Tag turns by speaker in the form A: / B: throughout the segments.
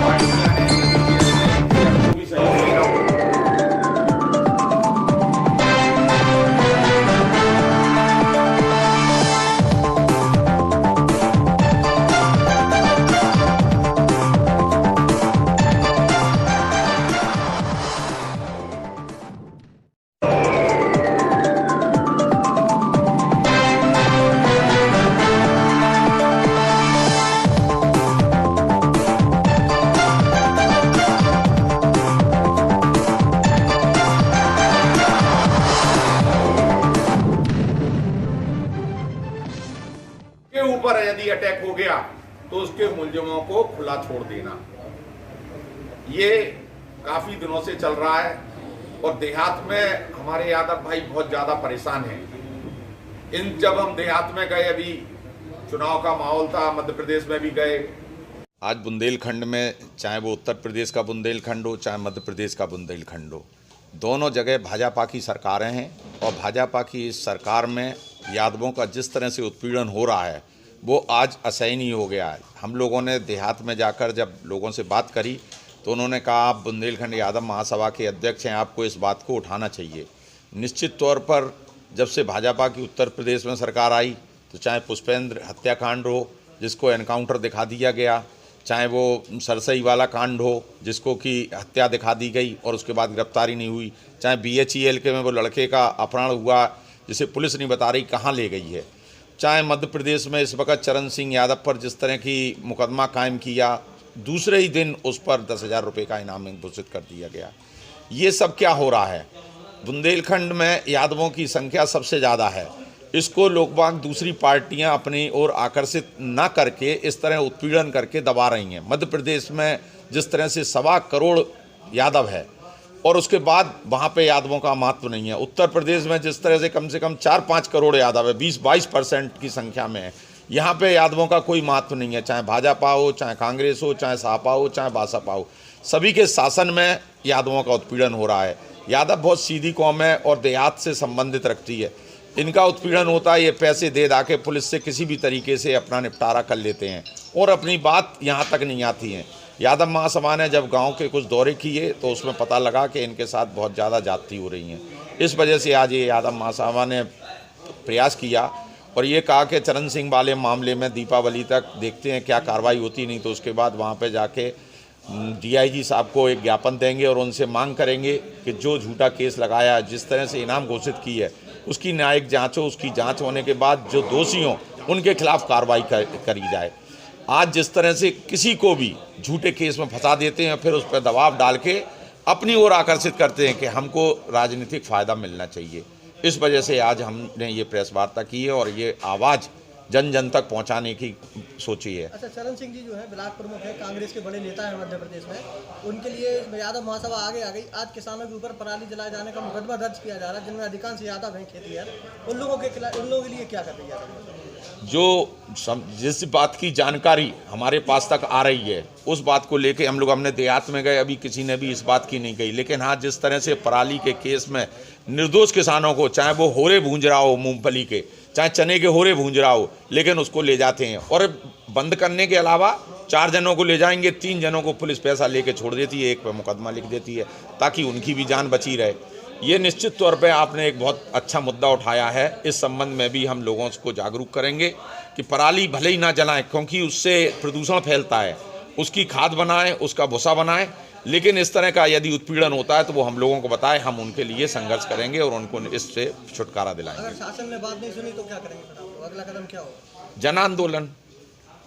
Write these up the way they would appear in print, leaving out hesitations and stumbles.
A: पार्टियां हैं, जो भी सहयोग देना हो। के ऊपर यदि अटैक हो गया तो उसके मुलजिमों को खुला छोड़ देना, ये काफी दिनों से चल रहा है। और देहात में हमारे यादव भाई बहुत ज्यादा परेशान हैं। जब हम देहात में गए, अभी चुनाव का माहौल था, मध्य प्रदेश में भी गए।
B: आज बुंदेलखंड में, चाहे वो उत्तर प्रदेश का बुंदेलखंड हो चाहे मध्य प्रदेश का बुंदेलखंड हो, दोनों जगह भाजपा की सरकारें हैं। और भाजपा की इस सरकार में यादवों का जिस तरह से उत्पीड़न हो रहा है वो आज असहनीय हो गया है। हम लोगों ने देहात में जाकर जब लोगों से बात करी तो उन्होंने कहा, आप बुंदेलखंड यादव महासभा के अध्यक्ष हैं, आपको इस बात को उठाना चाहिए। निश्चित तौर पर जब से भाजपा की उत्तर प्रदेश में सरकार आई, तो चाहे पुष्पेंद्र हत्याकांड हो जिसको एनकाउंटर दिखा दिया गया, चाहे वो सरसई वाला कांड हो जिसको कि हत्या दिखा दी गई और उसके बाद गिरफ्तारी नहीं हुई, चाहे BHEL के में वो लड़के का अपहरण हुआ जिसे पुलिस नहीं बता रही कहाँ ले गई है, चाहे मध्य प्रदेश में इस वक्त चरण सिंह यादव पर जिस तरह की मुकदमा कायम किया, दूसरे ही दिन उस पर 10,000 रुपये का इनाम घोषित कर दिया गया। ये सब क्या हो रहा है? बुंदेलखंड में यादवों की संख्या सबसे ज़्यादा है। इसको लोकबाग दूसरी पार्टियां अपनी ओर आकर्षित ना करके इस तरह उत्पीड़न करके दबा रही हैं। मध्य प्रदेश में जिस तरह से 1.25 करोड़ यादव है और उसके बाद वहाँ पे यादवों का महत्व नहीं है। उत्तर प्रदेश में जिस तरह से कम 4-5 करोड़ यादव है, 20-22% की संख्या में है, यहाँ पे यादवों का कोई महत्व नहीं है। चाहे भाजपा हो, चाहे कांग्रेस हो, चाहे सपा हो, चाहे बसपा हो, सभी के शासन में यादवों का उत्पीड़न हो रहा है। यादव बहुत सीधी कौम है और देहात से संबंधित रखती है। इनका उत्पीड़न होता है, ये पैसे दे दा के पुलिस से किसी भी तरीके से अपना निपटारा कर लेते हैं और अपनी बात यहाँ तक नहीं आती है। यादव महासभा ने जब गांव के कुछ दौरे किए तो उसमें पता लगा कि इनके साथ बहुत ज़्यादा जाति हो रही हैं। इस वजह से आज ये यादव महासभा ने प्रयास किया और ये कहा कि चरण सिंह वाले मामले में दीपावली तक देखते हैं क्या कार्रवाई होती, नहीं तो उसके बाद वहाँ पर जाके DIG साहब को एक ज्ञापन देंगे और उनसे मांग करेंगे कि जो झूठा केस लगाया, जिस तरह से इनाम घोषित की है, उसकी न्यायिक जांच हो। उसकी जांच होने के बाद जो दोषी हों उनके खिलाफ कार्रवाई करी जाए। आज जिस तरह से किसी को भी झूठे केस में फंसा देते हैं, फिर उस पर दबाव डाल के अपनी ओर आकर्षित करते हैं कि हमको राजनीतिक फ़ायदा मिलना चाहिए। इस वजह से आज हमने ये प्रेस वार्ता की है और ये आवाज़ जन जन तक पहुंचाने की सोची है।
C: अच्छा, चरण सिंह जी जो है ब्लॉक प्रमुख है, कांग्रेस के बड़े नेता हैं मध्य प्रदेश में, उनके लिए यादव महासभा आगे आ गई। आज किसानों के ऊपर पराली जलाए जाने का मुकदमा दर्ज किया जा रहा है, जिनमें अधिकांश यादव हैं, खेतीहर। उन लोगों के लिए क्या कर रही है?
B: जिस बात की जानकारी हमारे पास तक आ रही है उस बात को लेके हमने देहात में गए, अभी किसी ने भी इस बात की नहीं कही। लेकिन हाँ, जिस तरह से पराली के केस में निर्दोष किसानों को, चाहे वो होरे भूंज रहा हो मूंगफली के, चाहे चने के होरे भूंज रहा हो, लेकिन उसको ले जाते हैं और बंद करने के अलावा 4 जनों को ले जाएंगे, 3 जनों को पुलिस पैसा लेके छोड़ देती है, एक पर मुकदमा लिख देती है ताकि उनकी भी जान बची रहे। ये निश्चित तौर पे आपने एक बहुत अच्छा मुद्दा उठाया है। इस संबंध में भी हम लोगों को जागरूक करेंगे कि पराली भले ही ना जलाएं, क्योंकि उससे प्रदूषण फैलता है, उसकी खाद बनाएं, उसका भूसा बनाएं, लेकिन इस तरह का यदि उत्पीड़न होता है तो वो हम लोगों को बताएं, हम उनके लिए संघर्ष करेंगे और उनको इससे छुटकारा दिलाएंगे।
C: अगर शासन ने बात नहीं सुनी तो क्या करेंगे? अगला कदम क्या होगा?
B: जन आंदोलन,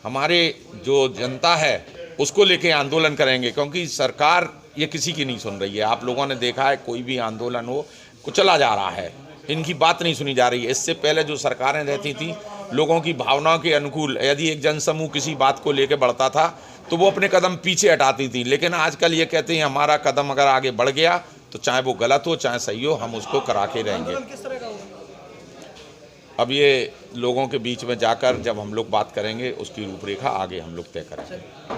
B: हमारे जो जनता है उसको लेके आंदोलन करेंगे, क्योंकि सरकार ये किसी की नहीं सुन रही है। आप लोगों ने देखा है, कोई भी आंदोलन हो कुचला जा रहा है, इनकी बात नहीं सुनी जा रही है। इससे पहले जो सरकारें रहती थी, लोगों की भावनाओं के अनुकूल यदि एक जनसमूह किसी बात को लेकर बढ़ता था तो वो अपने कदम पीछे हटाती थी। लेकिन आजकल ये कहते हैं हमारा कदम अगर आगे बढ़ गया तो चाहे वो गलत हो चाहे सही हो, हम उसको करा के रहेंगे।
C: किस तरह का होगा?
B: अब ये लोगों के बीच में जाकर जब हम लोग बात करेंगे उसकी रूपरेखा आगे हम लोग तय करेंगे।